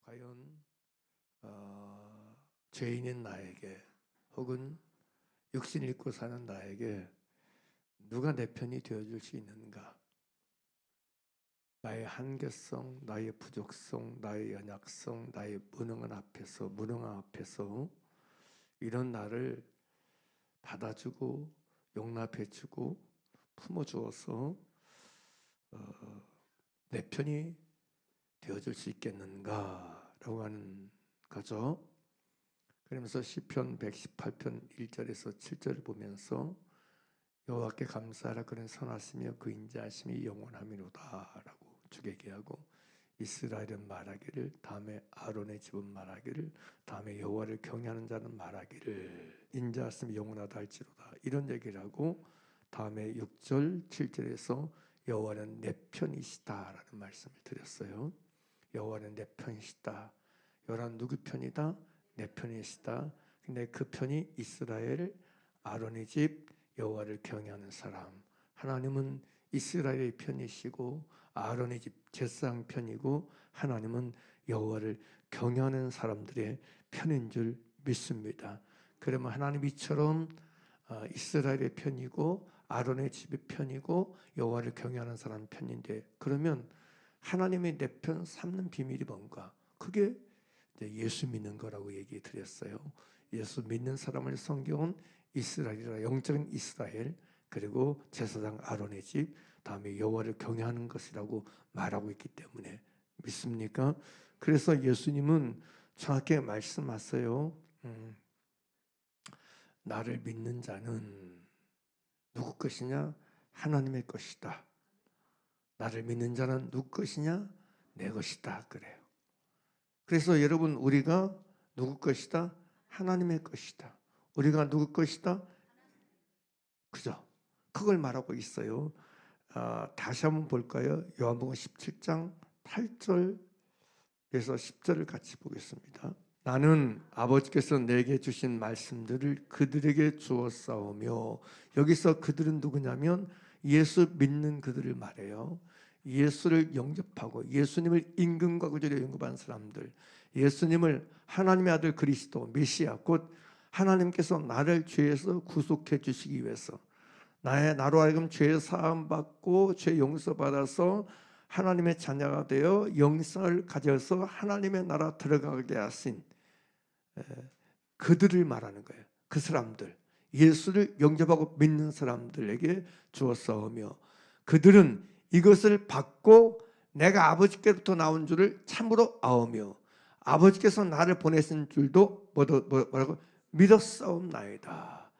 과연 죄인인 나에게 혹은 육신을 입고 사는 나에게 누가 내 편이 되어줄 수 있는가? 나의 한계성, 나의 부족성, 나의 연약성, 나의 무능함 앞에서 이런 나를 받아주고 용납해주고 품어주어서 내 편이 되어줄 수 있겠는가라고 하는 거죠. 그러면서 시편 118편 1절에서 7절을 보면서 여호와께 감사하라 그는 선하시며 그 인자하심이 영원함이로다라고 주객기하고 이스라엘은 말하기를 다음에 아론의 집은 말하기를 다음에 여호와를 경외하는 자는 말하기를 인자하심이 영원하다 할지로다 이런 얘기를 하고 다음에 6절 7절에서 여호와는 내 편이시다라는 말씀을 드렸어요. 여호와는 내 편이시다. 여호와는 누구 편이다? 내 편이시다. 근데 그 편이 이스라엘 아론의 집 여호와를 경외하는 사람. 하나님은 이스라엘의 편이시고 아론의 집 제사장 편이고 하나님은 여호와를 경외하는 사람들의 편인 줄 믿습니다. 그러면 하나님 이처럼 이스라엘의 편이고 아론의 집의 편이고 여호와를 경외하는 사람 편인데 그러면 하나님의 내 편 삼는 비밀이 뭔가? 그게 예수 믿는 거라고 얘기 드렸어요. 예수 믿는 사람을 성경은 이스라엘이라 영적인 이스라엘 그리고 제사장 아론의 집 다음에 여호와를 경외하는 것이라고 말하고 있기 때문에 믿습니까? 그래서 예수님은 정확하게 말씀하세요. 나를 믿는 자는 누구 것이냐? 하나님의 것이다. 나를 믿는 자는 누구 것이냐? 내 것이다. 그래요. 그래서 여러분 우리가 누구 것이다? 하나님의 것이다. 우리가 누구 것이다? 그죠? 그걸 말하고 있어요. 다시 한번 볼까요? 요한복음 17장 8절에서 10절을 같이 보겠습니다. 나는 아버지께서 내게 주신 말씀들을 그들에게 주었사오며 여기서 그들은 누구냐면 예수 믿는 그들을 말해요. 예수를 영접하고 예수님을 임금과 구주로 영접한 사람들 예수님을 하나님의 아들 그리스도 메시아 곧 하나님께서 나를 죄에서 구속해 주시기 위해서 나로 하여금 죄 사함 받고 죄 용서 받아서 하나님의 자녀가 되어 영생을 가져서 하나님의 나라 들어가게 하신 그들을 말하는 거예요. 그 사람들 예수를 영접하고 믿는 사람들에게 주었사오며 그들은 이것을 받고 내가 아버지께로부터 나온 줄을 참으로 아오며 아버지께서 나를 보내신 줄도 뭐라고 믿었사옵나이다.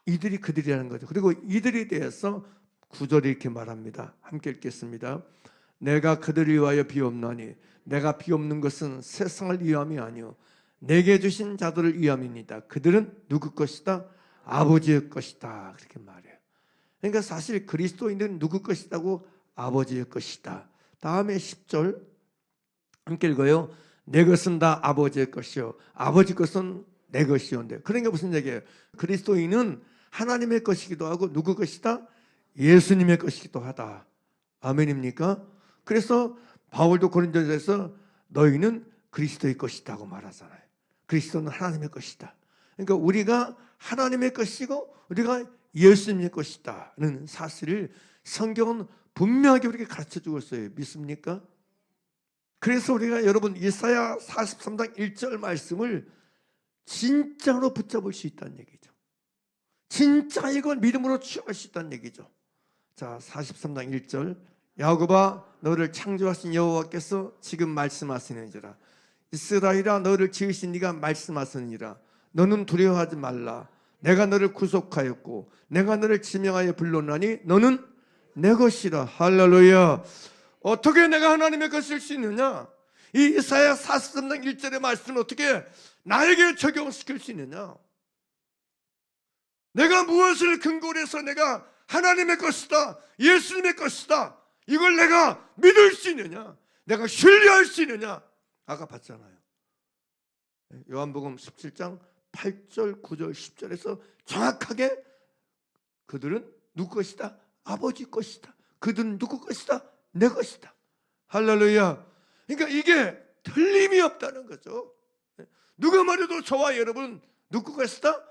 이들이 그들이라는 거죠. 그리고 이들에 대해서 9절에 이렇게 말합니다. 함께 읽겠습니다. 내가 그들을 위하여 비옵나니 내가 비옵는 것은 세상을 위함이 아니요 내게 주신 자들을 위함입니다. 그들은 누구 것이다? 아버지의 것이다. 그렇게 말해요. 그러니까 사실 그리스도인들은 누구 것이다고? 아버지의 것이다. 다음에 10절 함께 읽어요. 내 것은 다 아버지의 것이요 아버지 것은 내 것이온데 그러니까 무슨 얘기예요? 그리스도인은 하나님의 것이기도 하고 누구 것이다? 예수님의 것이기도 하다. 아멘입니까? 그래서 바울도 고린도전서에서 너희는 그리스도의 것이다고 말하잖아요. 그리스도는 하나님의 것이다. 그러니까 우리가 하나님의 것이고 우리가 예수님의 것이다는 사실을 성경은 분명하게 우리에게 가르쳐주고 있어요. 믿습니까? 그래서 우리가 여러분 이사야 43장 1절 말씀을 진짜로 붙잡을 수 있다는 얘기죠. 진짜 이걸 믿음으로 취할 수 있다는 얘기죠. 자, 43장 1절 야곱아 너를 창조하신 여호와께서 지금 말씀하시느니라 이스라엘아 너를 지으신 네가 말씀하시느니라 너는 두려워하지 말라 내가 너를 구속하였고 내가 너를 지명하여 불렀나니 너는 내 것이라. 할렐루야. 어떻게 내가 하나님의 것일 수 있느냐? 이 이사야 43장 1절의 말씀을 어떻게 나에게 적용시킬 수 있느냐? 내가 무엇을 근거로 해서 내가 하나님의 것이다 예수님의 것이다 이걸 내가 믿을 수 있느냐? 내가 신뢰할 수 있느냐? 아까 봤잖아요. 요한복음 17장 8절 9절 10절에서 정확하게 그들은 누구 것이다? 아버지 것이다. 그들은 누구 것이다? 내 것이다. 할렐루야. 그러니까 이게 틀림이 없다는 거죠. 누가 말해도 저와 여러분 누구 것이다?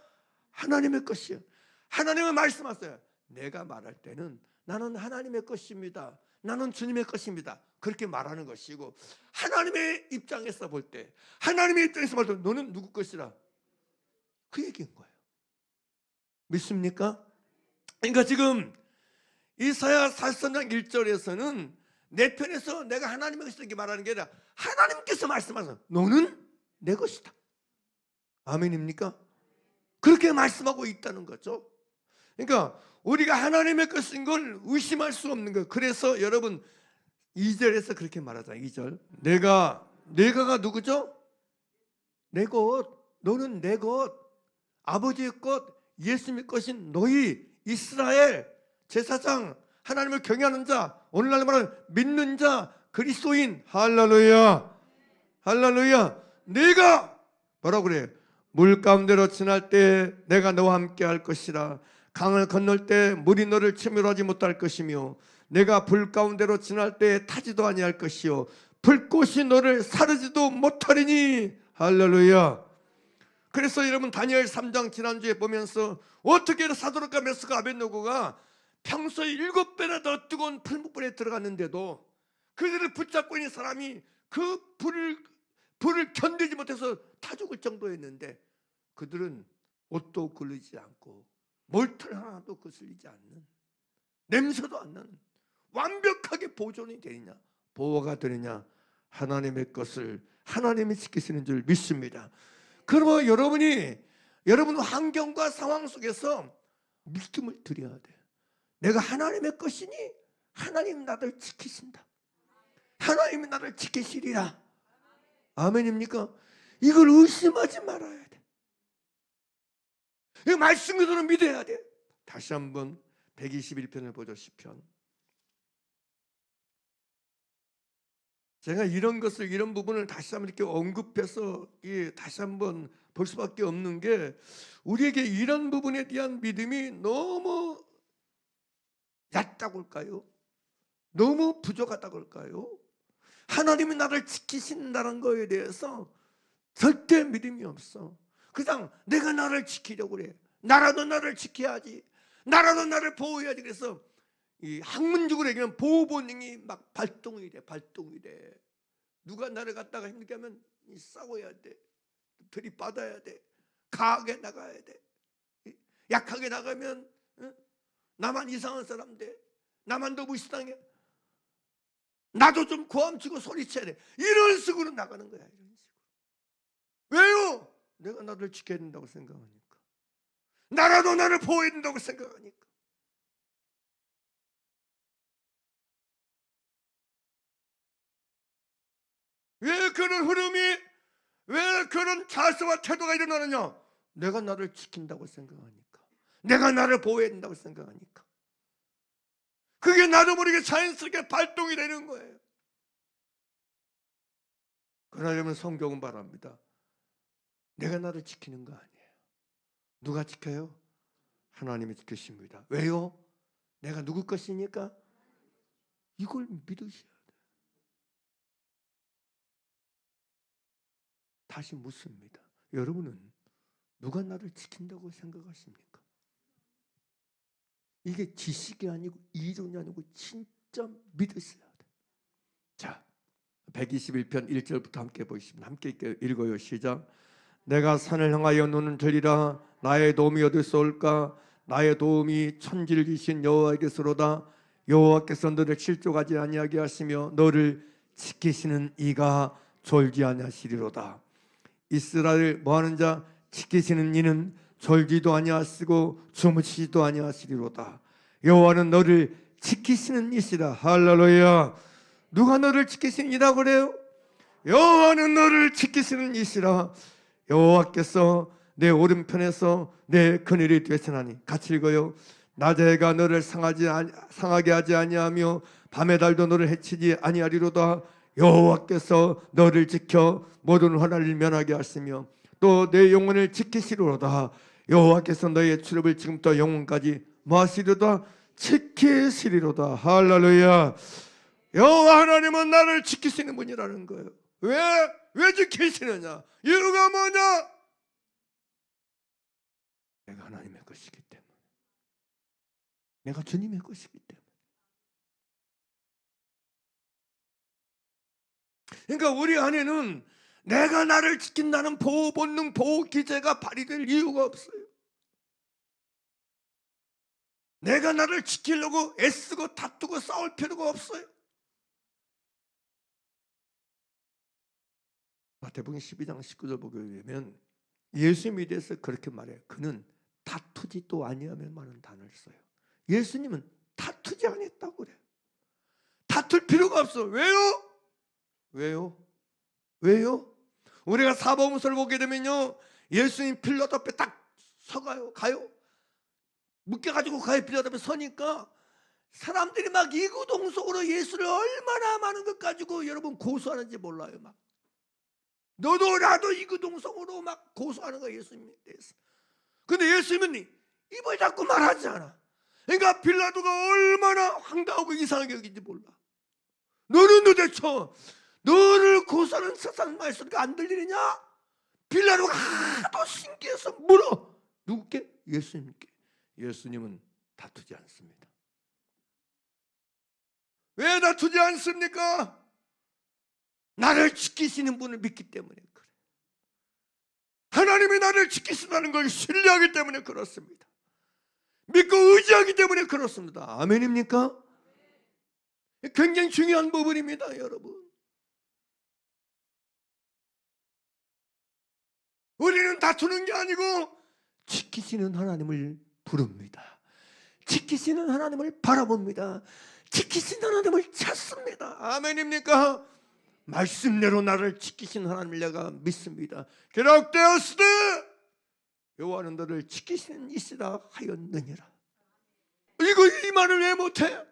하나님의 것이요. 하나님은 말씀하세요. 내가 말할 때는 나는 하나님의 것입니다. 나는 주님의 것입니다. 그렇게 말하는 것이고, 하나님의 입장에서 볼 때, 하나님의 입장에서 볼 때 너는 누구 것이라, 그 얘기인 거예요. 믿습니까? 그러니까 지금 이사야 43장 1절에서는 내 편에서 내가 하나님의 것이다 이렇게 말하는 게 아니라 하나님께서 말씀하셔서 너는 내 것이다. 아멘입니까? 그렇게 말씀하고 있다는 거죠. 그러니까 우리가 하나님의 것인 걸 의심할 수 없는 거예요. 그래서 여러분 2절에서 그렇게 말하잖아요. 2절 내가가 누구죠? 내 것, 너는 내 것, 아버지의 것, 예수님의 것인 너희 이스라엘 제사장, 하나님을 경외하는 자, 오늘날 말하는 믿는 자, 그리스도인. 할렐루야, 할렐루야. 내가 뭐라고 그래요? 물 가운데로 지날 때 내가 너와 함께 할 것이라. 강을 건널 때 물이 너를 침몰하지 못할 것이며, 내가 불 가운데로 지날 때 타지도 아니할 것이요 불꽃이 너를 사르지도 못하리니. 할렐루야. 그래서 여러분 다니엘 3장 지난주에 보면서 어떻게 사도락과 메스가 아벳느고가 평소에 7배나 더 뜨거운 풀무불에 들어갔는데도 그들을 붙잡고 있는 사람이 그 불을 견디지 못해서 타 죽을 정도였는데, 그들은 옷도 굴리지 않고 몰털 하나도 거슬리지 않는, 냄새도 안 나는 완벽하게 보존이 되느냐, 보호가 되느냐, 하나님의 것을 하나님이 지키시는 줄 믿습니다. 그러면 여러분 환경과 상황 속에서 믿음을 드려야 돼요. 내가 하나님의 것이니 하나님 나를 지키신다. 하나님이 나를 지키시리라. 아멘입니까? 이걸 의심하지 말아야 돼. 이 말씀 그대로 믿어야 돼. 다시 한번 121편을 보죠. 시편. 제가 이런 부분을 다시 한번 이렇게 언급해서 다시 한번 볼 수밖에 없는 게, 우리에게 이런 부분에 대한 믿음이 너무 얕다고 할까요? 너무 부족하다고 할까요? 하나님이 나를 지키신다는 거에 대해서 절대 믿음이 없어. 그냥 내가 나를 지키려고 그래. 나라도 나를 지켜야지, 나라도 나를 보호해야지. 그래서 이 학문적으로 얘기하면 보호 본능이 막 발동이 돼. 누가 나를 갖다가 힘들게 하면 싸워야 돼, 들이받아야 돼, 강하게 나가야 돼. 약하게 나가면 나만 이상한 사람 돼, 나만 더 무시당해, 나도 좀 고함치고 소리쳐야 돼. 이런 식으로 나가는 거야. 이런 식으로. 왜요? 내가 나를 지켜야 된다고 생각하니까, 나라도 나를 보호해야 된다고 생각하니까. 왜 그런 흐름이, 왜 그런 자세와 태도가 일어나느냐? 내가 나를 지킨다고 생각하니까, 내가 나를 보호해야 된다고 생각하니까. 그게 나도 모르게 자연스럽게 발동이 되는 거예요. 그러나 여러분, 성경은 말합니다. 내가 나를 지키는 거 아니에요. 누가 지켜요? 하나님이 지키십니다. 왜요? 내가 누구 것이니까? 이걸 믿으셔야 돼요. 다시 묻습니다. 여러분은 누가 나를 지킨다고 생각하십니까? 이게 지식이 아니고 이론이 아니고 진짜 믿으셔야 돼요. 자, 121편 1절부터 함께 보시면 함께 읽어요. 시작. 내가 산을 향하여 눈을 들리라. 나의 도움이 어디서 올까? 나의 도움이 천지를 지신 여호와께서로다. 여호와께서 너를 실족하지 아니하게 하시며 너를 지키시는 이가 졸지 아니하시리로다. 이스라엘 뭐하는 자 지키시는 이는 졸지도 아니하시고 주무시지도 아니하시리로다. 여호와는 너를 지키시는 이시라. 할렐루야. 누가 너를 지키시는 이라고 그래요? 여호와는 너를 지키시는 이시라. 여호와께서 내 오른편에서 내 그늘이 되시나니. 같이 읽어요. 낮에가 너를 상하게 하지 아니하며 밤의 달도 너를 해치지 아니하리로다. 여호와께서 너를 지켜 모든 환난을 면하게 하시며 또 내 영혼을 지키시리로다. 여호와께서 너의 출입을 지금부터 영혼까지 뭐하시리로다? 지키시리로다. 할렐루야. 여호와 하나님은 나를 지키시는 분이라는 거예요. 왜 지키시느냐? 이유가 뭐냐? 내가 하나님의 것이기 때문에, 내가 주님의 것이기 때문에. 그러니까 우리 안에는 내가 나를 지킨다는 보호 본능, 보호 기제가 발휘될 이유가 없어요. 내가 나를 지키려고 애쓰고 다투고 싸울 필요가 없어요. 마태복음 12장 19절 보게 되면 예수님에 대해서 그렇게 말해요. 그는 다투지도 아니하면 많은 단어를 써요. 예수님은 다투지 않았다고 그래요. 다툴 필요가 없어. 왜요? 우리가 사복음서를 보게 되면요, 예수님 빌라도 앞에 딱 가요. 묶여가지고 가요. 빌라도 앞에 서니까 사람들이 막 이구동성으로 예수를 얼마나 많은 것 가지고 여러분 고소하는지 몰라요. 막 너도 나도 이구동성으로 막 고소하는 거예요, 예수님에 대해서. 근데 예수님은 입을 닫고 말하지 않아. 그러니까 빌라도가 얼마나 황당하고 이상하게 여긴지 몰라. 너는 도대체 너를 고소하는 세상 말소리가 안 들리느냐? 빌라도가 하도 신기해서 물어. 누구께? 예수님께. 예수님은 다투지 않습니다. 왜 다투지 않습니까? 나를 지키시는 분을 믿기 때문에 그래. 하나님이 나를 지키신다는 걸 신뢰하기 때문에 그렇습니다. 믿고 의지하기 때문에 그렇습니다. 아멘입니까? 굉장히 중요한 부분입니다, 여러분. 우리는 다투는 게 아니고 지키시는 하나님을 부릅니다. 지키시는 하나님을 바라봅니다. 지키시는 하나님을 찾습니다. 아멘입니까? 말씀대로 나를 지키신 하나님을 내가 믿습니다. 기록되었으되 여호와는 너를 지키시는 이시라 하였느니라. 이 말을 왜 못해?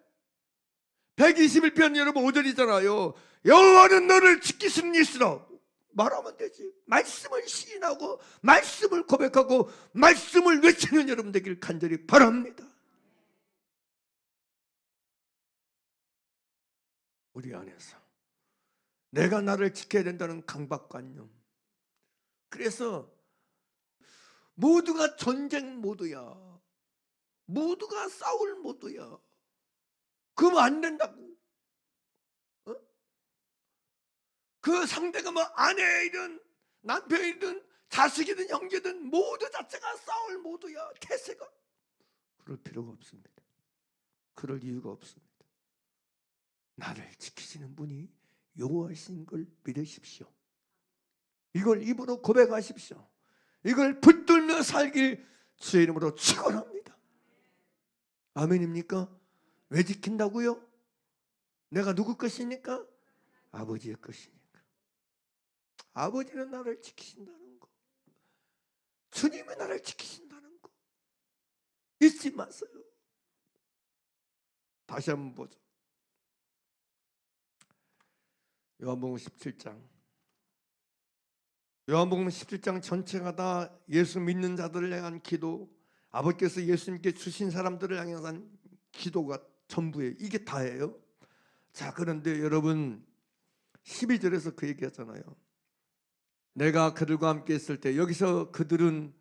121편 여러분 5절이잖아요. 여호와는 너를 지키시는 이시라 말하면 되지. 말씀을 시인하고 말씀을 고백하고 말씀을 외치는 여러분 되길 간절히 바랍니다. 우리 안에서 내가 나를 지켜야 된다는 강박관념. 그래서 모두가 전쟁 모드야. 모두가 싸울 모드야. 그러면 안 된다고. 그 상대가 뭐 아내이든 남편이든 자식이든 형제든 모두 자체가 싸울 모드야. 태세가. 그럴 필요가 없습니다. 그럴 이유가 없습니다. 나를 지키시는 분이 여호와이신 걸 믿으십시오. 이걸 입으로 고백하십시오. 이걸 붙들며 살길 주의 이름으로 축원합니다. 아멘입니까? 왜 지킨다고요? 내가 누구 것이니까? 아버지의 것이니까. 아버지는 나를 지키신다는 거, 주님이 나를 지키신다는 거 잊지 마세요. 다시 한번 보죠. 요한복음 17장. 요한복음 17장 전체가 다 예수 믿는 자들을 향한 기도, 아버지께서 예수님께 주신 사람들을 향한 기도가 전부예요. 이게 다예요. 자, 그런데 여러분 12절에서 그 얘기하잖아요. 내가 그들과 함께 있을 때, 여기서 그들은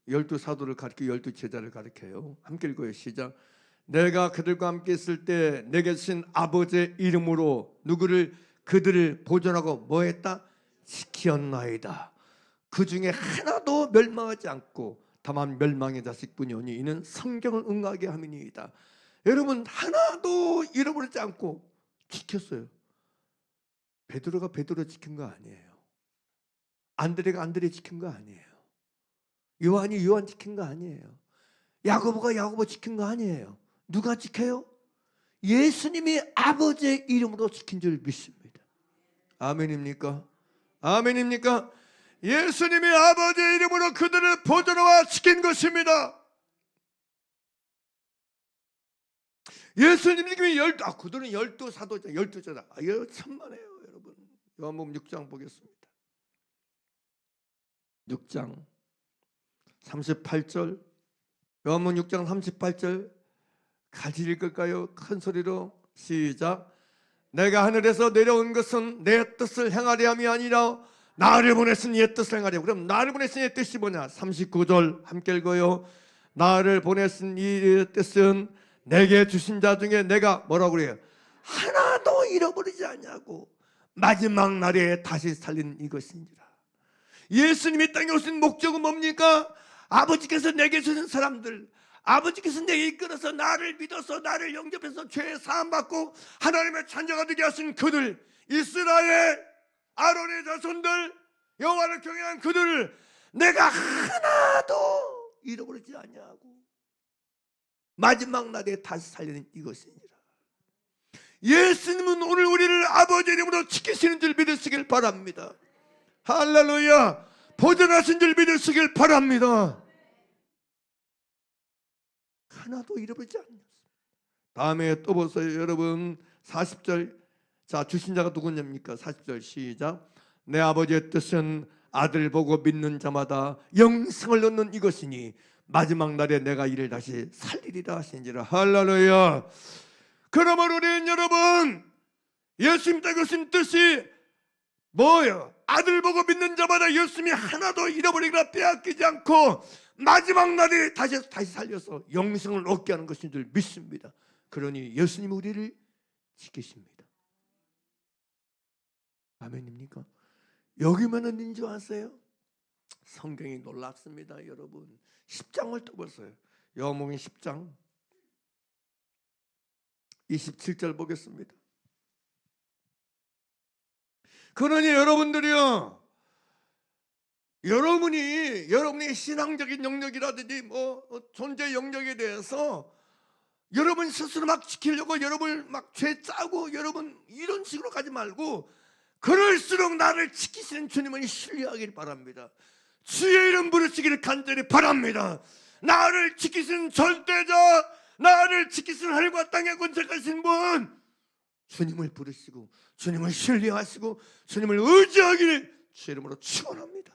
12사도를 가리키고 12제자를 가리켜요. 함께 읽어요. 시작. 내가 그들과 함께 있을 때 내게 주신 아버지의 이름으로 누구를? 그들을 보존하고 뭐했다? 지켰나이다. 그 중에 하나도 멸망하지 않고 다만 멸망의 자식뿐이 오니 이는 성경을 응하게 함이니이다. 여러분 하나도 잃어버리지 않고 지켰어요. 베드로가 베드로 지킨 거 아니에요. 안드레가 안드레 지킨 거 아니에요. 요한이 요한 지킨 거 아니에요. 야고보가 야고보 지킨 거 아니에요. 누가 지켜요? 예수님이 아버지의 이름으로 지킨 줄 믿습니다. 아멘입니까? 아멘입니까? 예수님이 아버지의 이름으로 그들을 보존하와 지킨 것입니다. 예수님이 그들은 12사도자, 12제자. 이거 천만에요, 여러분. 요한복음 6장 보겠습니다. 6장 38절. 요한복음 6장 38절 같이 읽을까요? 큰 소리로 시작. 내가 하늘에서 내려온 것은 내 뜻을 행하려 함이 아니라 나를 보내신 이의 뜻을 행하려. 그럼 나를 보내신 이의 뜻이 뭐냐? 39절 함께 읽어요. 나를 보내신 이의 뜻은 내게 주신 자 중에 내가 뭐라고 그래요? 하나도 잃어버리지 않냐고 마지막 날에 다시 살린 이것이니라. 예수님이 땅에 오신 목적은 뭡니까? 아버지께서 내게 주신 사람들, 아버지께서 내게 이끌어서 나를 믿어서 나를 영접해서 죄 사함받고 하나님의 찬자가 되게 하신 그들, 이스라엘 아론의 자손들, 여호와를 경외한 그들을 내가 하나도 잃어버리지 않냐고 마지막 날에 다시 살리는 이것이니라. 예수님은 오늘 우리를 아버지 이름으로 지키시는 줄 믿으시길 바랍니다. 할렐루야. 보존하신 줄 믿으시길 바랍니다. 하나도 잃어버리지 않습니다. 다음에 또 보세요 여러분. 40절. 자, 주신 자가 누구냐입니까? 40절 시작. 내 아버지의 뜻은 아들 보고 믿는 자마다 영생을 얻는 이것이니 마지막 날에 내가 이를 다시 살리리라 하시니라. 할렐루야. 그러므로 우리는 여러분 예수님 땅에 오신 뜻이 뭐예요? 아들 보고 믿는 자마다 예수님이 하나도 잃어버리거나 빼앗기지 않고 마지막 날에 다시 살려서 영생을 얻게 하는 것인 줄 믿습니다. 그러니 예수님이 우리를 지키십니다. 아멘입니까? 여기만 있는 줄 아세요? 성경이 놀랍습니다. 여러분 10장을 떠보세요. 요한복음 10장 27절 보겠습니다. 그러니 여러분들이요, 여러분이 신앙적인 영역이라든지 뭐 존재 영역에 대해서 여러분 스스로 막 지키려고 여러분을 막 죄 짜고 여러분 이런 식으로 가지 말고 그럴수록 나를 지키시는 주님을 신뢰하길 바랍니다. 주의 이름 부르시기를 간절히 바랍니다. 나를 지키시는 절대자, 나를 지키시는 하늘과 땅의 권세가신 분, 주님을 부르시고 주님을 신뢰하시고 주님을 의지하기를 주의 이름으로 축원합니다.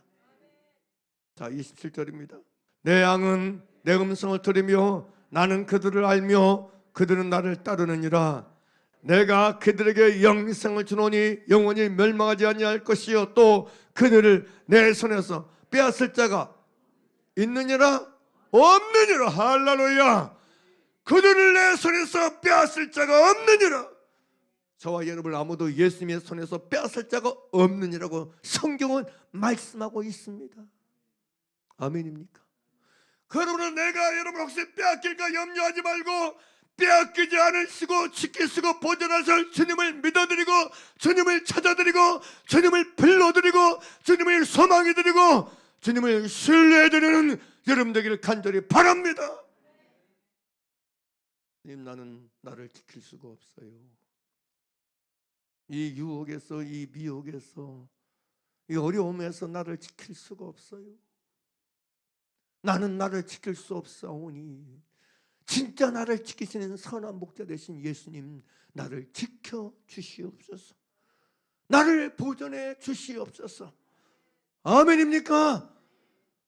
자, 27절입니다. 내 양은 내 음성을 들으며 나는 그들을 알며 그들은 나를 따르느니라. 내가 그들에게 영생을 주노니 영원히 멸망하지 아니할 것이요 또 그들을 내 손에서 빼앗을 자가 있느니라 없느니라. 할렐루야. 그들을 내 손에서 빼앗을 자가 없느니라. 저와 여러분을 아무도 예수님의 손에서 빼앗을 자가 없느니라고 성경은 말씀하고 있습니다. 아멘입니까? 그러므로 내가 여러분 혹시 빼앗길까 염려하지 말고 빼앗기지 않으시고 지키시고 보존하실 주님을 믿어드리고 주님을 찾아드리고 주님을 불러드리고 주님을 소망해드리고 주님을 신뢰해드리는 여러분 되기를 간절히 바랍니다. 주님, 나는 나를 지킬 수가 없어요. 이 유혹에서, 이 미혹에서, 이 어려움에서 나를 지킬 수가 없어요. 나는 나를 지킬 수 없사오니 진짜 나를 지키시는 선한 목자 되신 예수님, 나를 지켜 주시옵소서. 나를 보존해 주시옵소서. 아멘입니까?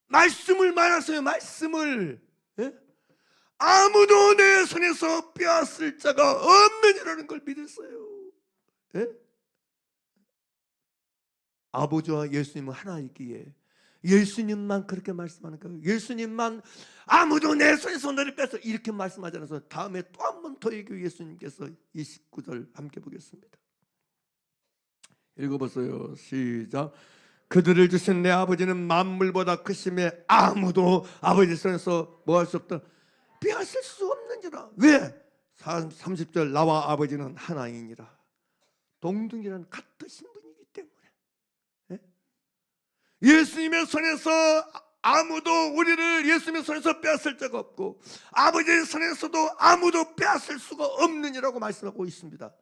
말씀을 말하세요. 말씀을. 예? 아무도 내 손에서 빼앗을 자가 없느니라는 걸 믿으세요. 예? 아버지와 예수님은 하나이기에 예수님만 그렇게 말씀하는 거예요. 예수님만 아무도 내 손에서 너를 뺏어 이렇게 말씀하지 않아서 다음에 또 한 번 더 얘기해요. 예수님께서 29절 함께 보겠습니다. 읽어보세요. 시작. 그들을 주신 내 아버지는 만물보다 크심에 아무도 아버지 손에서 뭐 할 수 없다 빼앗을 수 없는지라. 왜? 30절 나와 아버지는 하나이니라. 동등이란 같으신 분이기 때문에. 예? 예수님의 손에서 아무도 우리를 예수님의 손에서 빼앗을 자가 없고 아버지의 손에서도 아무도 빼앗을 수가 없느니라고 말씀하고 있습니다.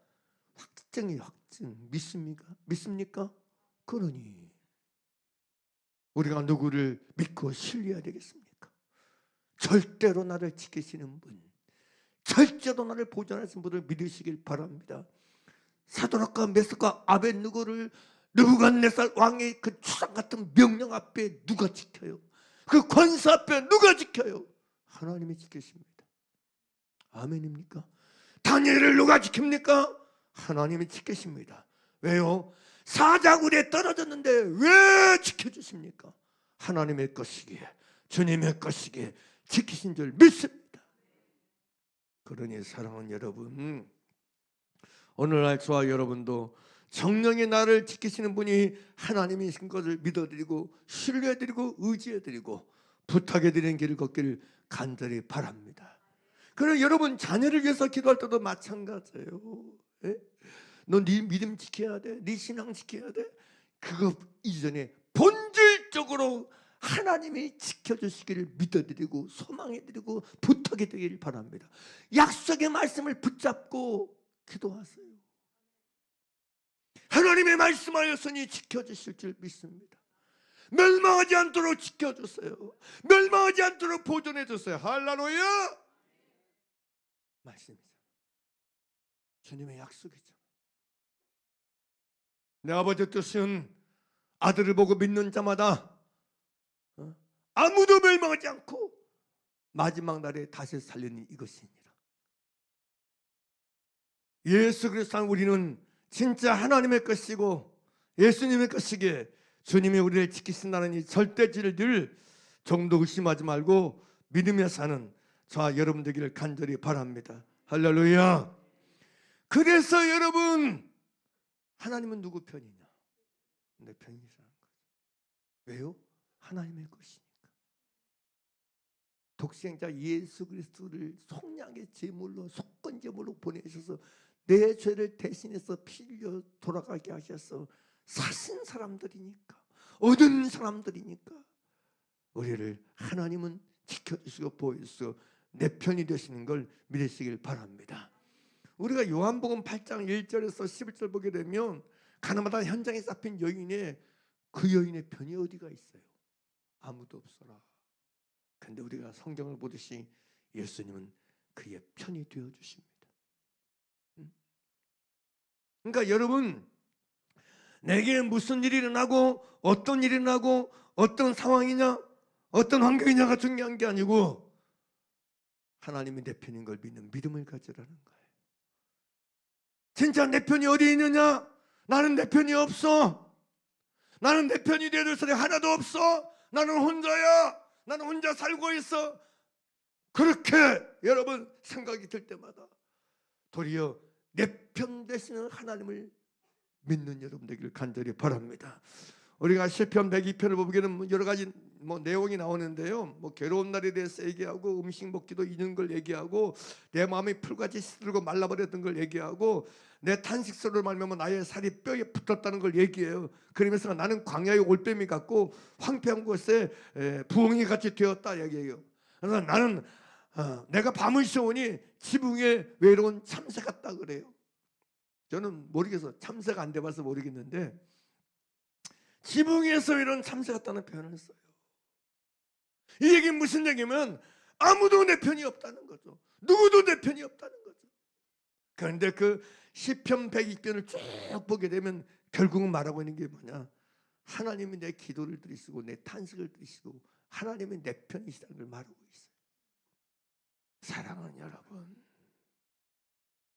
확증이 확증. 믿습니까? 믿습니까? 그러니 우리가 누구를 믿고 신뢰해야 되겠습니까? 절대로 나를 지키시는 분, 절대로 나를 보존하시는 분을 믿으시길 바랍니다. 사도락과 메석과 아벳누고를 느부갓네살 왕의 그 추상 같은 명령 앞에 누가 지켜요? 그 권세 앞에 누가 지켜요? 하나님이 지키십니다. 아멘입니까? 다니엘을 누가 지킵니까? 하나님이 지키십니다. 왜요? 사자굴에 떨어졌는데 왜 지켜주십니까? 하나님의 것이기에, 주님의 것이기에 지키신 줄 믿습니다. 그러니 사랑하는 여러분, 오늘날 저와 여러분도 정령이 나를 지키시는 분이 하나님이신 것을 믿어드리고 신뢰해드리고 의지해드리고 부탁해드리는 길을 걷기를 간절히 바랍니다. 그럼 여러분 자녀를 위해서 기도할 때도 마찬가지예요. 예? 너 네 믿음 지켜야 돼, 네 신앙 지켜야 돼. 그거 이전에 본질적으로 하나님이 지켜주시기를 믿어드리고 소망해드리고 부탁해드리기를 바랍니다. 약속의 말씀을 붙잡고 기도하세요. 하나님의 말씀하였으니 지켜주실 줄 믿습니다. 멸망하지 않도록 지켜주세요. 멸망하지 않도록 보존해 주세요. 할렐루야. 말씀이죠. 주님의 약속이죠. 내 아버지 뜻은 아들을 보고 믿는 자마다 아무도 멸망하지 않고 마지막 날에 다시 살리는 이것이니라. 예수 그리스도 우리는 진짜 하나님의 것이고 예수님의 것이기에 주님이 우리를 지키신다는 이 절대지를 늘 정도 의심하지 말고 믿으며 사는 저와 여러분 되기를 간절히 바랍니다. 할렐루야. 그래서 여러분, 하나님은 누구 편이냐? 내 편이라는 거죠. 왜요? 하나님의 것이니까. 독생자 예수 그리스도를 속량의 제물로 속건 제물로 보내셔서 내 죄를 대신해서 피 흘려 돌아가게 하셔서 사신 사람들이니까, 얻은 사람들이니까 우리를 하나님은 지켜주시고 보여주시고 내 편이 되시는 걸 믿으시길 바랍니다. 우리가 요한복음 8장 1절에서 11절 보게 되면 가나마다 현장에 잡힌 여인의 그 여인의 편이 어디가 있어요? 아무도 없어라. 그런데 우리가 성경을 보듯이 예수님은 그의 편이 되어주십니다. 그러니까 여러분, 내게 무슨 일이 일어나고 어떤 일이 일어나고 어떤 상황이냐 어떤 환경이냐가 중요한 게 아니고 하나님이 내 편인 걸 믿는 믿음을 가지라는 거예요. 진짜 내 편이 어디 있느냐? 나는 내 편이 없어. 나는 내 편이 되어줄 사람이 하나도 없어. 나는 혼자야. 나는 혼자 살고 있어. 그렇게 여러분 생각이 들 때마다 도리어 내 편 되시는 하나님을 믿는 여러분 되기를 간절히 바랍니다. 우리가 시편 102편을 보기에는 여러 가지 내용이 나오는데요. 괴로운 날에 대해서 얘기하고 음식 먹기도 잊는 걸 얘기하고 내 마음이 풀같이 시들고 말라버렸던 걸 얘기하고 내 탄식소를 말미암아 나의 살이 뼈에 붙었다는 걸 얘기해요. 그러면서 나는 광야의 올빼미 같고 황폐한 곳에 부엉이 같이 되었다 얘기해요. 그래서 나는 내가 밤을 새우니 지붕에 외로운 참새 같다 그래요. 저는 모르겠어. 참새가 안 돼봐서 모르겠는데 지붕에서 이런 참새 같다는 표현을 써요. 이 얘기는 무슨 얘기면 아무도 내 편이 없다는 거죠. 누구도 내 편이 없다는 거죠. 그런데 그 시편 102편을 쭉 보게 되면 결국은 말하고 있는 게 뭐냐? 하나님이 내 기도를 들으시고 내 탄식을 들으시고 하나님이 내 편이시다는 걸 말하고 있어요. 사랑하는 여러분,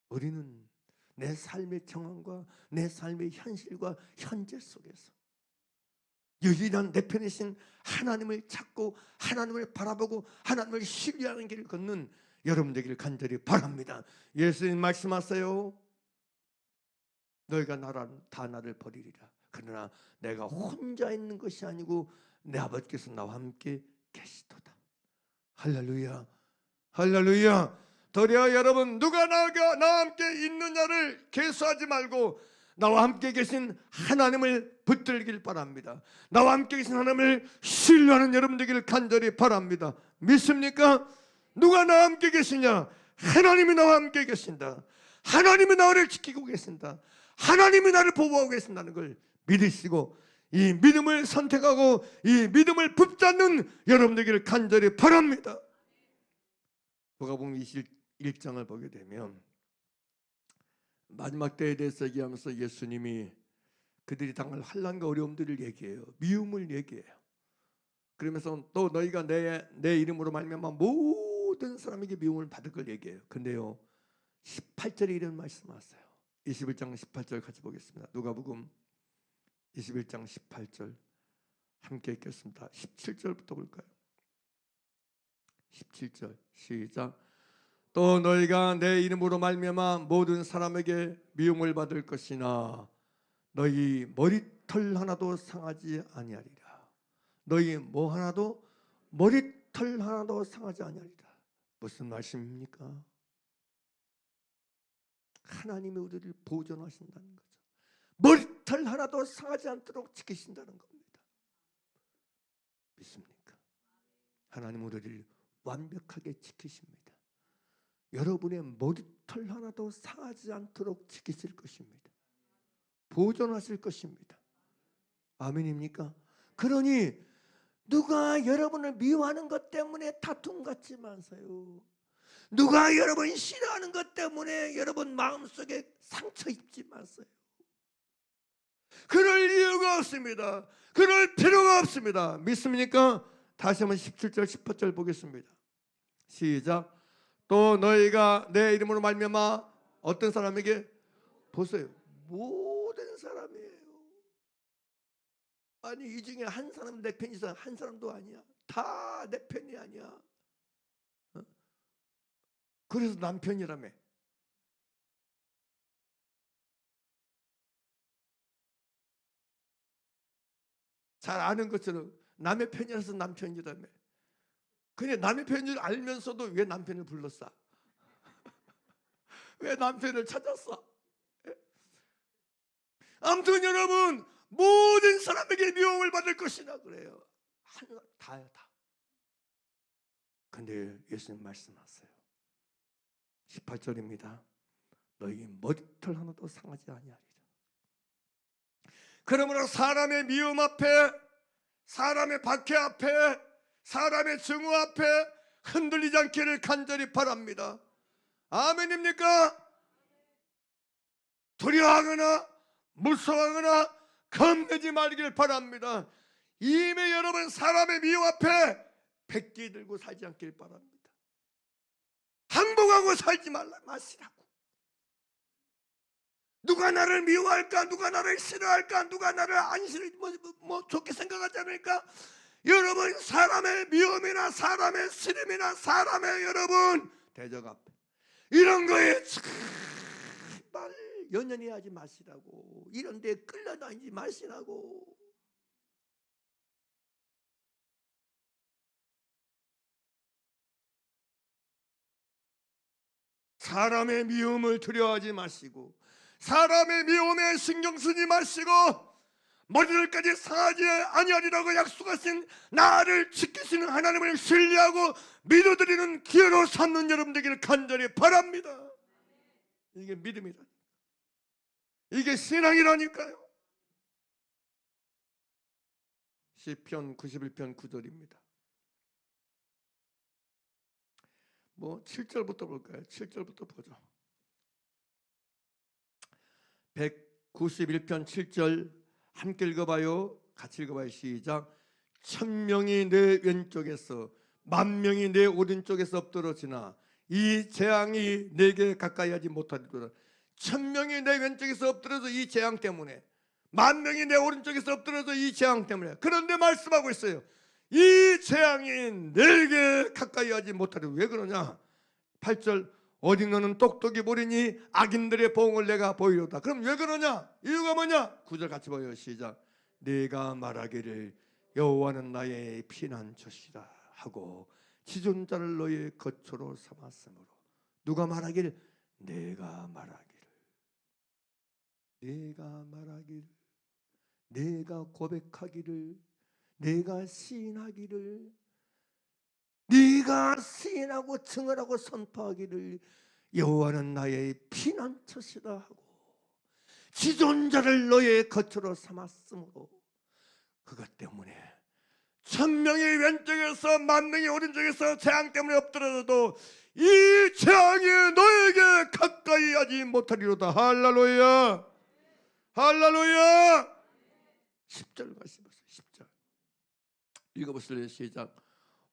우리는 내 삶의 정황과 내 삶의 현실과 현재 속에서 유일한 내 편이신 하나님을 찾고 하나님을 바라보고 하나님을 신뢰하는 길을 걷는 여러분 되기를 간절히 바랍니다. 예수님 말씀하세요. 너희가 다 나를 버리리라. 그러나 내가 혼자 있는 것이 아니고 내 아버지께서 나와 함께 계시도다. 할렐루야. 할렐루야. 도리어 여러분, 누가 나와 함께 있느냐를 계수하지 말고 나와 함께 계신 하나님을 붙들길 바랍니다. 나와 함께 계신 하나님을 신뢰하는 여러분 되기를 간절히 바랍니다. 믿습니까? 누가 나와 함께 계시냐? 하나님이 나와 함께 계신다. 하나님이 나를 지키고 계신다. 하나님이 나를 보호하고 계신다는 걸 믿으시고 이 믿음을 선택하고 이 믿음을 붙잡는 여러분 되기를 간절히 바랍니다. 누가복음 21장을 보게 되면 마지막 때에 대해서 얘기하면서 예수님이 그들이 당할 환난과 어려움들을 얘기해요. 미움을 얘기해요. 그러면서 또 너희가 내 이름으로 말미암아 모든 사람에게 미움을 받을 걸 얘기해요. 근데요 18절에 이런 말씀하세요. 21장 18절 같이 보겠습니다. 누가복음 21장 18절 함께 읽겠습니다. 17절부터 볼까요? 17절 시작. 또 너희가 내 이름으로 말미암아 모든 사람에게 미움을 받을 것이나 너희 머리털 하나도 상하지 아니하리라. 너희 뭐 하나도 머리털 하나도 상하지 아니하리라. 무슨 말씀입니까? 하나님이 우리를 보존하신다는 거죠. 머리털 하나도 상하지 않도록 지키신다는 겁니다. 믿습니까? 하나님 우리를 완벽하게 지키십니다. 여러분의 머리털 하나도 상하지 않도록 지키실 것입니다. 보존하실 것입니다. 아멘입니까? 그러니 누가 여러분을 미워하는 것 때문에 다툼 갖지 마세요. 누가 여러분 싫어하는 것 때문에 여러분 마음속에 상처 입지 마세요. 그럴 이유가 없습니다. 그럴 필요가 없습니다. 믿습니까? 다시 한번 17절 18절 보겠습니다. 시작. 또 너희가 내 이름으로 말미암아 어떤 사람에게 보세요. 모든 사람이에요. 아니 이 중에 한 사람 내 편이서 한 사람도 아니야. 다 내 편이 아니야. 그래서 남편이라며. 잘 아는 것처럼 남의 편이라서 남편이라며. 근데 남의 편인 줄 알면서도 왜 남편을 불렀어? 왜 남편을 찾았어? 아무튼 여러분 모든 사람에게 미움을 받을 것이나 그래요. 다야 다. 근데 예수님 말씀하세요. 18절입니다. 너희 머리털 하나도 상하지 아니하리라. 그러므로 사람의 미움 앞에, 사람의 박해 앞에, 사람의 증오 앞에 흔들리지 않기를 간절히 바랍니다. 아멘입니까? 두려워하거나 무서워하거나 겁내지 말길 바랍니다. 이미 여러분 사람의 미움 앞에 백기 들고 살지 않길 바랍니다. 항복하고 살지 마시라고. 누가 나를 미워할까? 누가 나를 싫어할까? 누가 나를 안 싫어 좋게 생각하지 않을까? 여러분 사람의 미움이나 사람의 싫음이나 사람의 여러분 대적 앞에 이런 거에 정말 연연히 하지 마시라고. 이런 데 끌려다니지 마시라고. 사람의 미움을 두려워하지 마시고 사람의 미움에 신경 쓰지 마시고 머리들까지 상하지 아니하리라고 약속하신 나를 지키시는 하나님을 신뢰하고 믿어드리는 기회로 삼는 여러분 되기를 간절히 바랍니다. 이게 믿음이라니까. 이게 신앙이라니까요. 시편 91편 9절입니다. 7절부터 볼까요? 7절부터 보죠. 191편 7절 함께 읽어봐요. 같이 읽어봐요. 시작. 1000명이 내 왼쪽에서 10,000명이 내 오른쪽에서 엎드러지나 이 재앙이 내게 가까이 하지 못하리로다. 1000명이 내 왼쪽에서 엎드려서 이 재앙 때문에, 10,000명이 내 오른쪽에서 엎드려서 이 재앙 때문에. 그런데 말씀하고 있어요. 이 재앙이 내게 가까이 하지 못하리로다. 왜 그러냐? 8절. 어디 너는 똑똑히 보리니 악인들의 보응을 내가 보이로다. 그럼 왜 그러냐? 이유가 뭐냐? 9절 같이 보여요. 시작. 네가 말하기를 여호와는 나의 피난처시라 하고 지존자를 너의 거처로 삼았으므로. 누가 말하기를? 내가 말하기를, 내가 말하기를, 내가 고백하기를, 내가 시인하기를, 네가 시인하고 증언하고 선포하기를 여호와는 나의 피난처시다 하고 지존자를 너의 거처로 삼았으므로. 그것 때문에 1000명이 왼쪽에서 10,000명이 오른쪽에서 재앙 때문에 엎드려도 이 재앙이 너에게 가까이 하지 못하리로다. 할렐루야, 할렐루야. 10절 같이 보세요. 10절 읽어보실래요? 시작.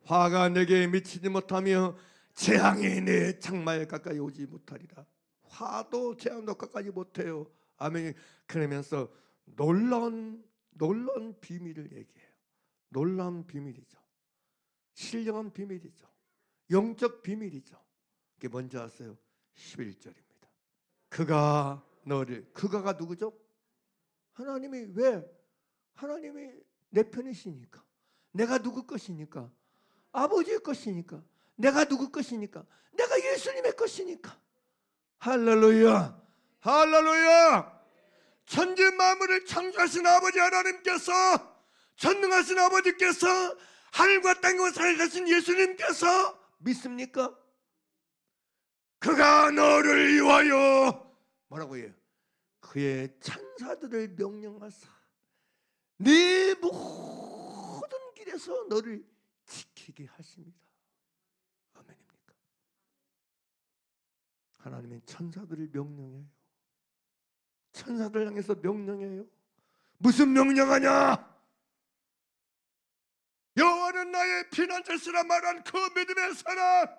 화가 내게 미치지 못하며 재앙이 내 장마에 가까이 오지 못하리라. 화도 제한 녹화까지 못해요. 아멘. 그러면서 놀라운 비밀을 얘기해요. 놀라운 비밀이죠. 신령한 비밀이죠. 영적 비밀이죠. 그게 뭔지 아세요? 11절입니다. 그가가 누구죠? 하나님이. 왜? 하나님이 내 편이시니까. 내가 누구 것이니까? 아버지의 것이니까. 내가 누구 것이니까? 내가 예수님의 것이니까. 할렐루야, 할렐루야. 천지 만물을 창조하신 아버지 하나님께서, 전능하신 아버지께서, 하늘과 땅과 살아계신 예수님께서 믿습니까? 그가 너를 위하여 뭐라고 해요? 그의 천사들을 명령하사 네 모든 길에서 너를 지키게 하십니다. 아멘입니까? 하나님은 천사들을 명령해요. 천사들 향해서 명령해요. 무슨 명령하냐? 여호와는 나의 피난처시라 말한 그 믿음의 사람,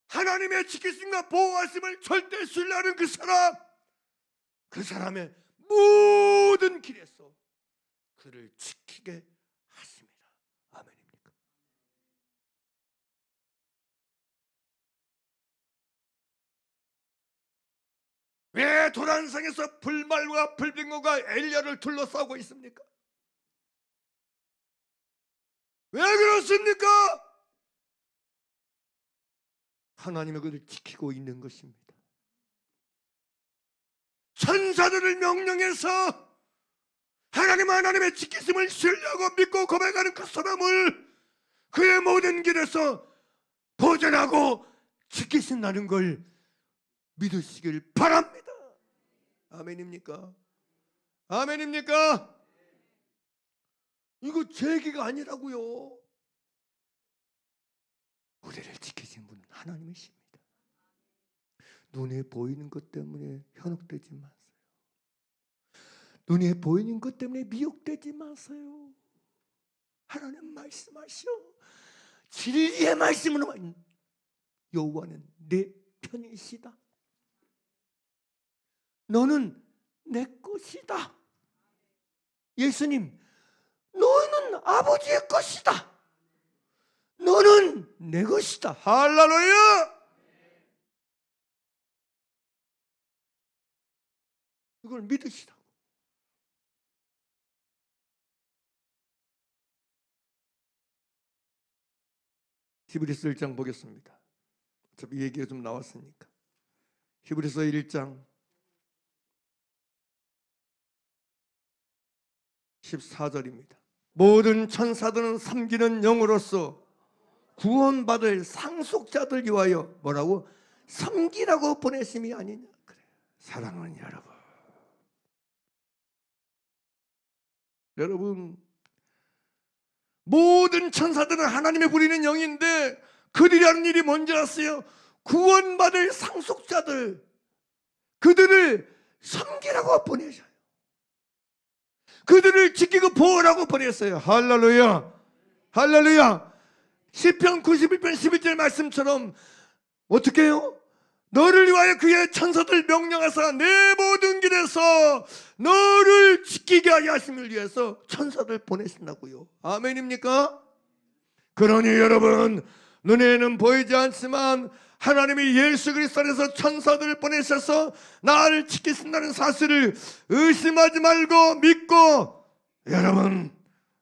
하나님의 지키심과 보호하심을 절대 신뢰하는 그 사람, 그 사람의 모든 길에서 그를 지키게 하십니다. 아멘입니까? 왜 도란성에서 불말과 불빙고가 엘리야를 둘러싸고 있습니까? 왜 그렇습니까? 하나님의 그를 지키고 있는 것입니다. 천사들을 명령해서 하나님의 지키심을 신뢰하고 믿고 고백하는 그 사람을 그의 모든 길에서 보존하고 지키신다는 걸 믿으시길 바랍니다. 아멘입니까? 아멘입니까? 이거 제 얘기가 아니라고요. 우리를 지키신 분은 하나님이십니다. 눈에 보이는 것 때문에 현혹되지 마세요. 눈에 보이는 것 때문에 미혹되지 마세요. 하나님 말씀하시오. 진리의 말씀으로 여호와는 내 편이시다. 너는 내 것이다. 예수님, 너는 아버지의 것이다. 너는 내 것이다. 할렐루야. 이걸 믿으시라고. 히브리서 1장 보겠습니다. 어차피 얘기가 좀 나왔으니까. 히브리서 1장 14절입니다. 모든 천사들은 섬기는 영으로서 구원받을 상속자들 위하여 뭐라고? 섬기라고 보내심이 아니냐. 그래요. 사랑하는 여러분, 모든 천사들은 하나님의 부리는 영인데 그들이 하는 일이 뭔지 아세요? 구원받을 상속자들, 그들을 섬기라고 보내셔요. 그들을 지키고 보호하라고 보냈어요. 할렐루야, 할렐루야. 시편 91편 11절 말씀처럼 어떻게 해요? 너를 위하여 그의 천사들 명령하사 내 모든 길에서 너를 지키게 하여 하심을 위해서 천사들 보내신다고요. 아멘입니까? 그러니 여러분, 눈에는 보이지 않지만 하나님이 예수 그리스도 안에서 천사들을 보내셔서 나를 지키신다는 사실을 의심하지 말고 믿고, 여러분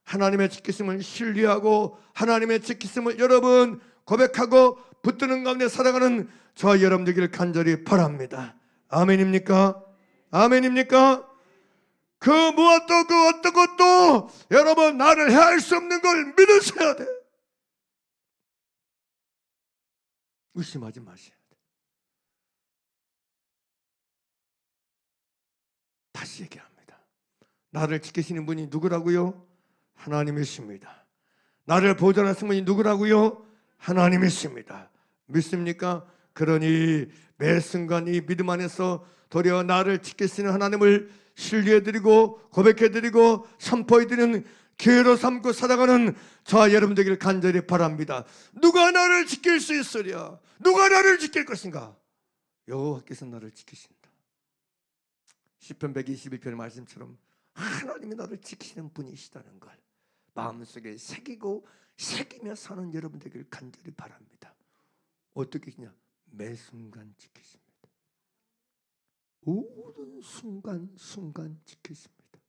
하나님의 지키심을 신뢰하고 하나님의 지키심을 여러분 고백하고 붙드는 가운데 살아가는 저와 여러분 되기를 간절히 바랍니다. 아멘입니까? 아멘입니까? 그 무엇도 그 어떤 것도 여러분 나를 해할 수 없는 걸 믿으셔야 돼. 의심하지 마셔야 돼. 다시 얘기합니다. 나를 지키시는 분이 누구라고요? 하나님이십니다. 나를 보존하시는 분이 누구라고요? 하나님이십니다. 믿습니까? 그러니 매 순간 이 믿음 안에서 도리어 나를 지키시는 하나님을 신뢰해드리고 고백해드리고 선포해드리는 기회로 삼고 살아가는 저와 여러분 되기를 간절히 바랍니다. 누가 나를 지킬 수 있으랴? 누가 나를 지킬 것인가? 여호와께서 너를 지키신다. 시편 121편의 말씀처럼 하나님이 너를 지키시는 분이시다는 걸 마음속에 새기며 사는 여러분 되기를 간절히 바랍니다. 어떻게 지냐? 매 순간 지키십니다. 모든 순간 지키십니다.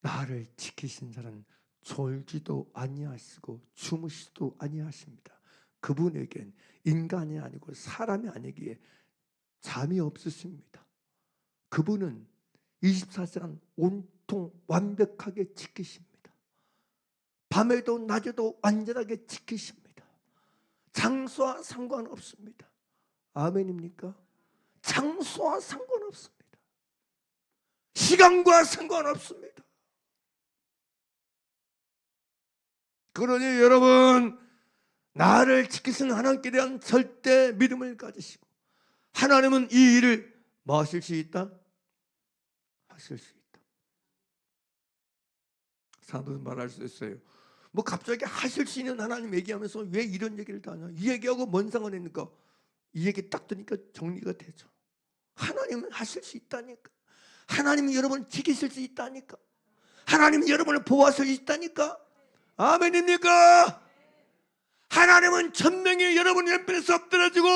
나를 지키신 자는 졸지도 아니하시고 주무시도 아니하십니다. 그분에겐 인간이 아니고 사람이 아니기에 잠이 없으십니다. 그분은 24시간 온통 완벽하게 지키십니다. 밤에도 낮에도 완전하게 지키십니다. 장소와 상관없습니다. 아멘입니까? 장소와 상관없습니다. 시간과 상관없습니다. 그러니 여러분, 나를 지키시는 하나님께 대한 절대 믿음을 가지시고, 하나님은 이 일을 뭐 하실 수 있다? 하실 수 있다. 사도는 말할 수 있어요. 뭐 갑자기 하실 수 있는 하나님 얘기하면서 왜 이런 얘기를 다 하냐? 이 얘기하고 뭔 상관입니까? 이 얘기 딱 들으니까 정리가 되죠. 하나님은 하실 수 있다니까. 하나님은 여러분을 지키실 수 있다니까. 하나님은 여러분을 보호하실 수 있다니까. 아멘입니까? 하나님은 천명이 여러분 옆에서 엎드려지고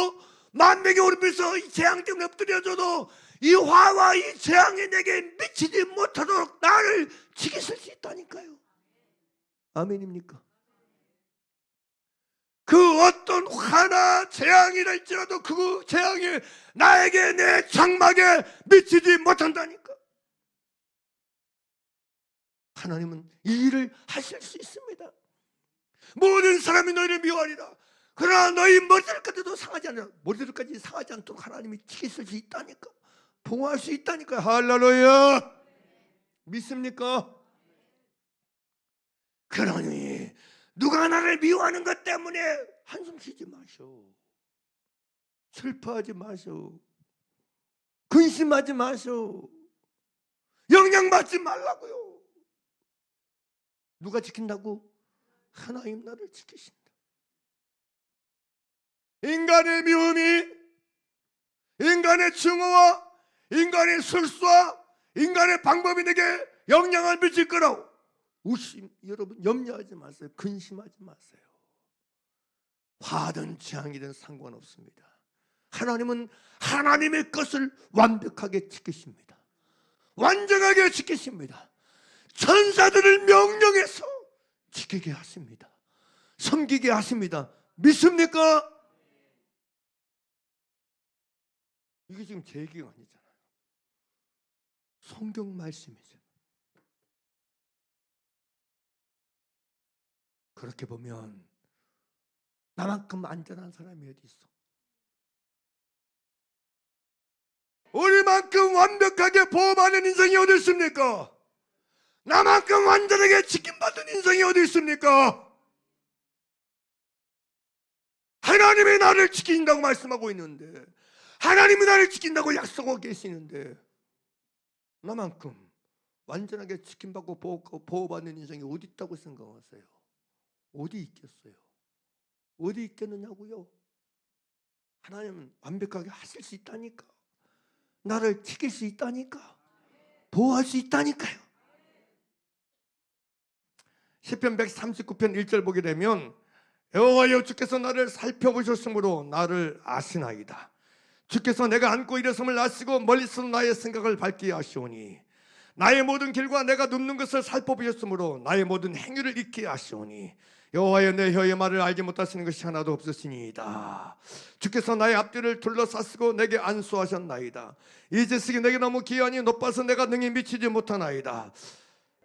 만명이 오른편에서 이 재앙 때문에 엎드려져도 이 화와 이 재앙이 내게 미치지 못하도록 나를 지키실 수 있다니까요. 아멘입니까? 그 어떤 화나 재앙이 날지라도 그 재앙이 나에게 내 장막에 미치지 못한다니까. 하나님은 이 일을 하실 수 있습니다. 모든 사람이 너희를 미워하리라. 그러나 너희 머리들까지도 상하지 않으라. 머리들까지 상하지 않도록 하나님이 지키실 수 있다니까. 보호할 수 있다니까. 할렐루야. 믿습니까? 그러니 누가 나를 미워하는 것 때문에 한숨 쉬지 마셔. 슬퍼하지 마셔. 근심하지 마셔. 영향받지 말라고요. 누가 지킨다고? 하나님 나를 지키신다. 인간의 미움이 인간의 증오와 인간의 실수와 인간의 방법이 내게 영향을 미칠 거라고 여러분 염려하지 마세요. 근심하지 마세요. 화든 재앙이든 상관없습니다. 하나님은 하나님의 것을 완벽하게 지키십니다. 완전하게 지키십니다. 천사들을 명령해서 지키게 하십니다. 섬기게 하십니다. 믿습니까? 이게 지금 제 얘기가 아니잖아요. 성경 말씀이죠. 그렇게 보면 나만큼 안전한 사람이 어디 있어? 우리만큼 완벽하게 보호받는 인생이 어디 있습니까? 나만큼 완전하게 지킴받은 인생이 어디 있습니까? 하나님이 나를 지킨다고 말씀하고 있는데, 하나님이 나를 지킨다고 약속하고 계시는데, 나만큼 완전하게 지킴받고 보호받는 인생이 어디 있다고 생각하세요? 어디 있겠어요? 어디 있겠느냐고요? 하나님은 완벽하게 하실 수 있다니까. 나를 지킬 수 있다니까. 보호할 수 있다니까요. 시편 139편 1절 보게 되면 여호와여 주께서 나를 살펴보셨으므로 나를 아시나이다. 주께서 내가 앉고 일어섬을 아시고 멀리서 나의 생각을 밝게 하시오니 나의 모든 길과 내가 눕는 것을 살펴보셨으므로 나의 모든 행위를 잊게 하시오니 여호와여 내 혀의 말을 알지 못하시는 것이 하나도 없으시니이다. 주께서 나의 앞뒤를 둘러싸시고 내게 안수하셨나이다. 이 지식이 내게 너무 귀하니 높아서 내가 능히 미치지 못하나이다.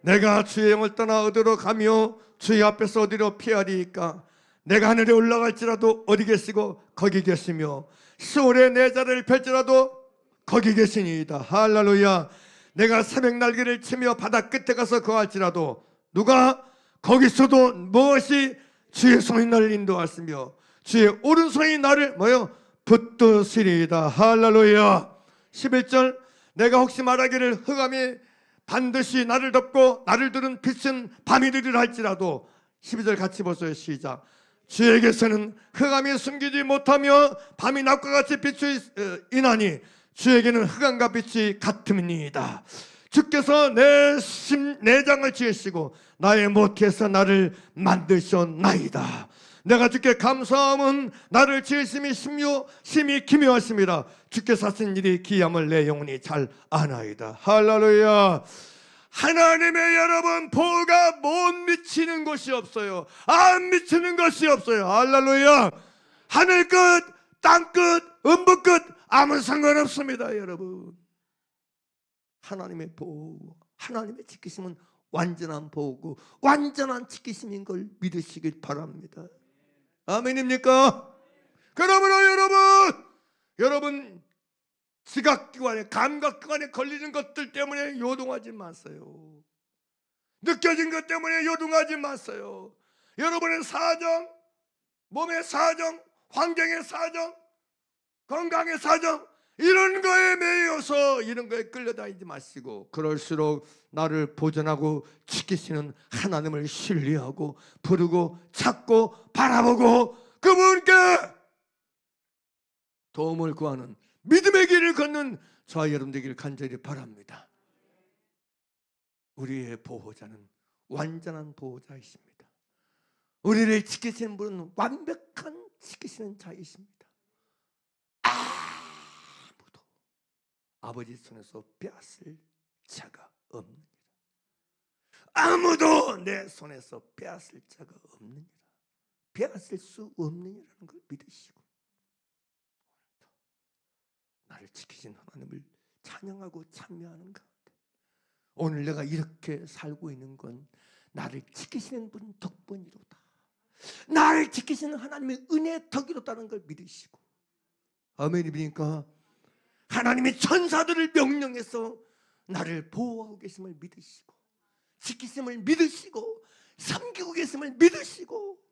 내가 주의 영을 떠나 어디로 가며 주의 앞에서 어디로 피하리이까? 내가 하늘에 올라갈지라도 어디 계시고 거기 계시며 시온에 내 자리를 펼지라도 거기 계시니이다. 할렐루야. 내가 새벽 날개를 치며 바다 끝에 가서 거할지라도 누가 거기서도 무엇이 주의 손이 나를 인도하시며 주의 오른손이 나를 붙드시리이다. 할렐루야. 11절 내가 혹시 말하기를 흑암이 반드시 나를 덮고 나를 두른 빛은 밤이 되리라 할지라도 12절 같이 보세요. 시작. 주에게서는 흑암이 숨기지 못하며 밤이 낮과 같이 비추이나니 주에게는 흑암과 빛이 같음이니이다. 주께서 내 내장을 지으시고 나의 모태에서 나를 만드셨나이다. 내가 주께 감사함은 나를 지으심이 심히 기묘하심이라. 주께서 하신 일이 기함을 내 영혼이 잘 아나이다. 할렐루야. 하나님의 여러분 보호가 못 미치는 곳이 없어요. 안 미치는 것이 없어요. 할렐루야. 하늘 끝, 땅 끝, 음부 끝 아무 상관없습니다. 여러분, 하나님의 보호, 하나님의 지키심은 완전한 보호고 완전한 지키심인 걸 믿으시길 바랍니다. 아멘입니까? 그러므로 여러분 지각기관에, 감각기관에 걸리는 것들 때문에 요동하지 마세요. 느껴진 것 때문에 요동하지 마세요. 여러분의 사정, 몸의 사정, 환경의 사정, 건강의 사정, 이런 거에 매여서 이런 거에 끌려다니지 마시고, 그럴수록 나를 보존하고 지키시는 하나님을 신뢰하고 부르고 찾고 바라보고 그분께 도움을 구하는 믿음의 길을 걷는 저와 여러분 되기를 간절히 바랍니다. 우리의 보호자는 완전한 보호자이십니다. 우리를 지키시는 분은 완벽한 지키시는 자이십니다. 아무도 아버지 손에서 빼앗을 자가 없느니라. 아무도 내 손에서 빼앗을 자가 없느니라. 빼앗을 수 없느니라는 걸 믿으시고 나를 지키신 하나님을 찬양하고 찬미하는 가운데 오늘 내가 이렇게 살고 있는 건 나를 지키시는 분 덕분이로다. 나를 지키시는 하나님의 은혜 덕이로다는 걸 믿으시고, 아멘입니까? 하나님의 천사들을 명령해서 나를 보호하고 계심을 믿으시고, 지키심을 믿으시고, 섬기고 계심을 믿으시고,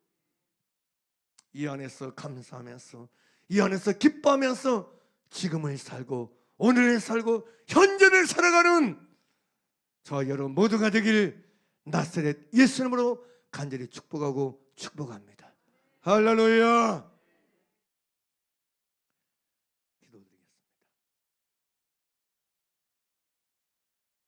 이 안에서 감사하면서, 이 안에서 기뻐하면서 지금을 살고 오늘을 살고 현재를 살아가는 저와 여러분 모두가 되길 나사렛 예수님으로 간절히 축복하고 축복합니다. 할렐루야.